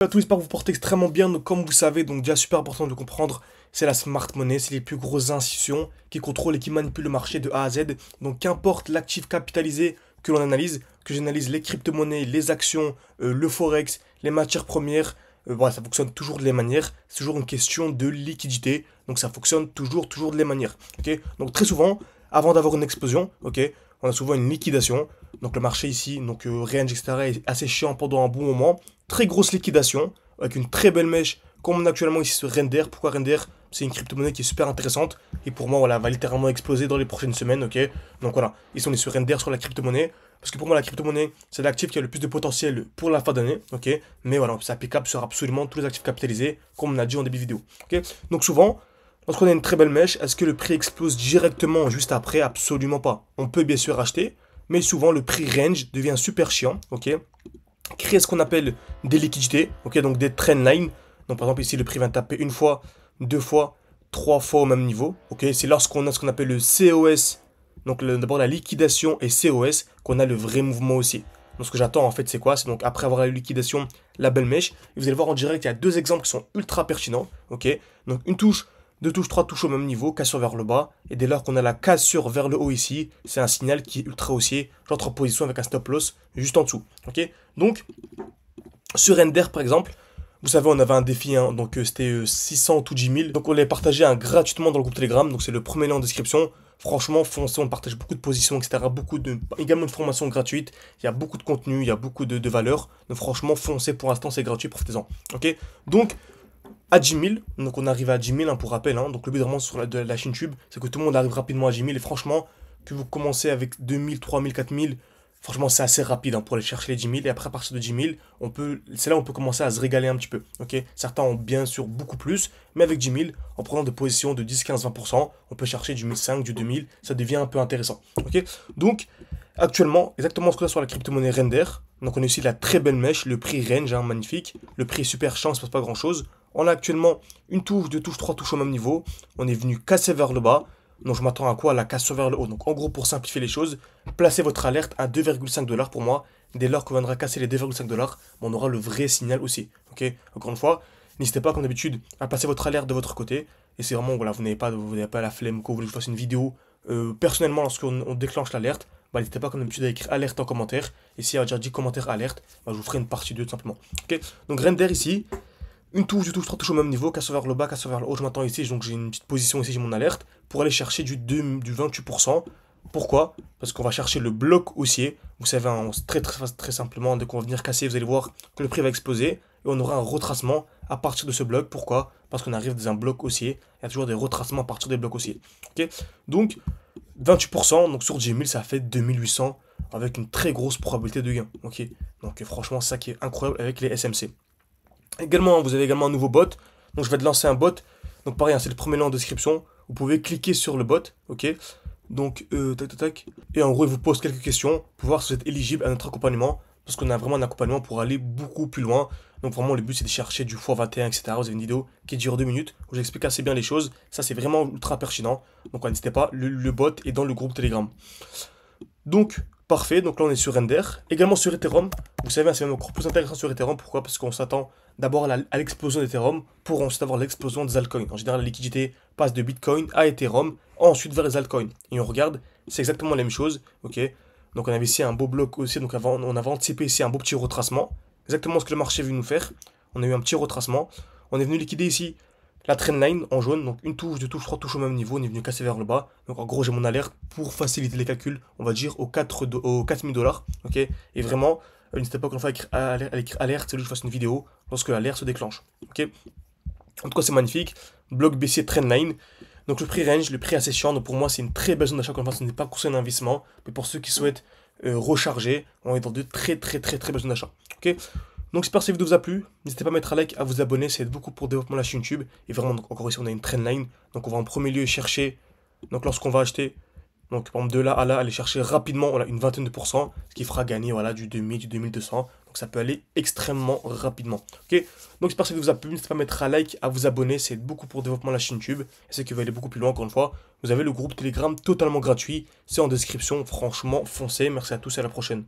À tous, j'espère que vous portez extrêmement bien. Donc, comme vous savez, donc déjà super important de comprendre, c'est la smart money, c'est les plus grosses institutions qui contrôlent et qui manipulent le marché de A à Z. Donc, qu'importe l'actif capitalisé que l'on analyse, que j'analyse les crypto-monnaies, les actions, le forex, les matières premières, voilà, ça fonctionne toujours de les manières. C'est toujours une question de liquidité. Donc, ça fonctionne toujours de les manières. Ok. Donc, très souvent, avant d'avoir une explosion, ok, on a souvent une liquidation. Donc, le marché ici, donc range, etc., est assez chiant pendant un bon moment. Très grosse liquidation, avec une très belle mèche, comme on a actuellement ici sur Render. Pourquoi Render? C'est une crypto-monnaie qui est super intéressante, et pour moi, voilà, va littéralement exploser dans les prochaines semaines, ok. Donc voilà, ici on est sur Render, sur la crypto-monnaie, parce que pour moi, la crypto-monnaie, c'est l'actif qui a le plus de potentiel pour la fin d'année, ok. Mais voilà, c'est applicable sur absolument tous les actifs capitalisés, comme on a dit en début de vidéo, ok. Donc souvent, lorsqu'on a une très belle mèche, est-ce que le prix explose directement juste après? Absolument pas. On peut bien sûr acheter, mais souvent le prix range devient super chiant, ok, créer ce qu'on appelle des liquidités, ok, donc des trendlines. Donc par exemple ici le prix va taper une fois, deux fois, trois fois au même niveau, ok. C'est lorsqu'on a ce qu'on appelle le COS, donc d'abord la liquidation et COS, qu'on a le vrai mouvement aussi. Donc ce que j'attends en fait c'est quoi? C'est donc après avoir la liquidation, la belle mèche. Et vous allez voir en direct, il y a deux exemples qui sont ultra pertinents, ok. Donc une touche, deux touches, trois touches au même niveau, cassure vers le bas. Et dès lors qu'on a la cassure vers le haut ici, c'est un signal qui est ultra haussier. J'entre en position avec un stop loss juste en dessous. Ok. Donc, sur Ender par exemple, vous savez, on avait un défi, hein, donc c'était 600 tout 10 000. Donc on l'a partagé gratuitement dans le groupe Telegram. Donc c'est le premier lien en description. Franchement, foncez, on partage beaucoup de positions, etc. Également de formations gratuites. Il y a beaucoup de contenu, il y a beaucoup de valeur. Donc franchement, foncez, pour l'instant c'est gratuit, profitez-en. Ok. Donc, à 10 000, donc on arrive à 10 000 hein, pour rappel, hein. Donc le but vraiment sur la chaîne YouTube, c'est que tout le monde arrive rapidement à 10 000, et franchement, que vous commencez avec 2 000, 3 000, 4 000, franchement c'est assez rapide hein, pour aller chercher les 10 000, et après à partir de 10 000, c'est là où on peut commencer à se régaler un petit peu, ok. Certains ont bien sûr beaucoup plus, mais avec 10 000, en prenant des positions de 10, 15, 20%, on peut chercher du 1005, du 2000, ça devient un peu intéressant, ok. Donc, actuellement, exactement ce qu'on a sur la crypto-monnaie Render. Donc on a ici la très belle mèche, le prix range, hein, magnifique. Le prix est super chiant, ça ne se passe pas grand chose. On a actuellement une touche, deux touches, trois touches au même niveau. On est venu casser vers le bas. Donc je m'attends à quoi? À la cassure vers le haut. Donc en gros, pour simplifier les choses, placez votre alerte à 2,5 $ pour moi. Dès lors qu'on viendra casser les 2,5 $, on aura le vrai signal aussi. Ok. Encore une fois, n'hésitez pas comme d'habitude à passer votre alerte de votre côté. Et c'est vraiment, voilà, vous n'avez pas la flemme que vous voulez que je fasse une vidéo. Personnellement, lorsqu'on déclenche l'alerte, bah, n'hésitez pas comme d'habitude à écrire alerte en commentaire. Et s'il y a déjà 10 commentaires alerte, bah, je vous ferai une partie 2 tout simplement. Ok. Donc Render ici, une touche, deux touches, trois touches au même niveau, cassure vers le bas, cassure vers le haut, je m'attends ici, donc j'ai une petite position ici, j'ai mon alerte, pour aller chercher du 28%. Pourquoi? Parce qu'on va chercher le bloc haussier. Vous savez, hein, très simplement, dès qu'on va venir casser, vous allez voir que le prix va exploser, et on aura un retracement à partir de ce bloc. Pourquoi? Parce qu'on arrive dans un bloc haussier, il y a toujours des retracements à partir des blocs haussiers. Ok. Donc, 28%, donc sur 10 000, ça fait 2800, avec une très grosse probabilité de gain. Ok. Donc franchement, ça qui est incroyable avec les SMC. Également, vous avez également un nouveau bot. Donc je vais te lancer un bot. Donc pareil, hein, c'est le premier lien en description. Vous pouvez cliquer sur le bot, ok. Donc, tac, tac, tac. Et en gros, il vous pose quelques questions pour voir si vous êtes éligible à notre accompagnement. Parce qu'on a vraiment un accompagnement pour aller beaucoup plus loin. Donc vraiment, le but, c'est de chercher du x21, etc. Vous avez une vidéo qui dure 2 minutes où j'explique assez bien les choses. Ça, c'est vraiment ultra pertinent. Donc n'hésitez pas, le bot est dans le groupe Telegram. Donc, parfait. Donc là, on est sur Render. Également sur Ethereum. Vous savez, c'est même encore plus intéressant sur Ethereum. Pourquoi? Parce qu'on s'attend d'abord à l'explosion d'Ethereum pour ensuite avoir l'explosion des altcoins. En général, la liquidité passe de Bitcoin à Ethereum, ensuite vers les altcoins. Et on regarde, c'est exactement la même chose. Ok. Donc on avait ici un beau bloc aussi. Donc on avait anticipé ici un beau petit retracement. Exactement ce que le marché veut nous faire. On a eu un petit retracement. On est venu liquider ici la trendline en jaune, donc une touche, deux touches, trois touches au même niveau, on est venu casser vers le bas. Donc en gros, j'ai mon alerte pour faciliter les calculs, on va dire aux 4 000 $. Ok. Et vraiment, n'hésitez pas qu'on fasse à l'écrire alerte, c'est lui que je fasse une vidéo lorsque l'alerte se déclenche. Ok. En tout cas, c'est magnifique. Bloc baissier trendline. Donc le prix range, le prix assez chiant. Donc pour moi, c'est une très belle zone d'achat. Comme ce n'est pas conseil d'investissement, mais pour ceux qui souhaitent recharger, on est dans de très belles zones d'achat. Ok. Donc j'espère que cette vidéo vous a plu. N'hésitez pas à mettre un like, à vous abonner, ça aide beaucoup pour le développement de la chaîne YouTube. Et vraiment, donc, encore ici, on a une trendline. Donc on va en premier lieu chercher, donc lorsqu'on va acheter, donc par exemple de là à là, aller chercher rapidement, on a une vingtaine de pourcents, ce qui fera gagner voilà, du 2000, du 2200. Donc ça peut aller extrêmement rapidement. Ok. Donc j'espère que cette vidéo vous a plu. N'hésitez pas à mettre un like, à vous abonner, ça aide beaucoup pour le développement de la chaîne YouTube. Et ceux qui veulent aller beaucoup plus loin, encore une fois, vous avez le groupe Telegram totalement gratuit. C'est en description, franchement, foncez. Merci à tous et à la prochaine.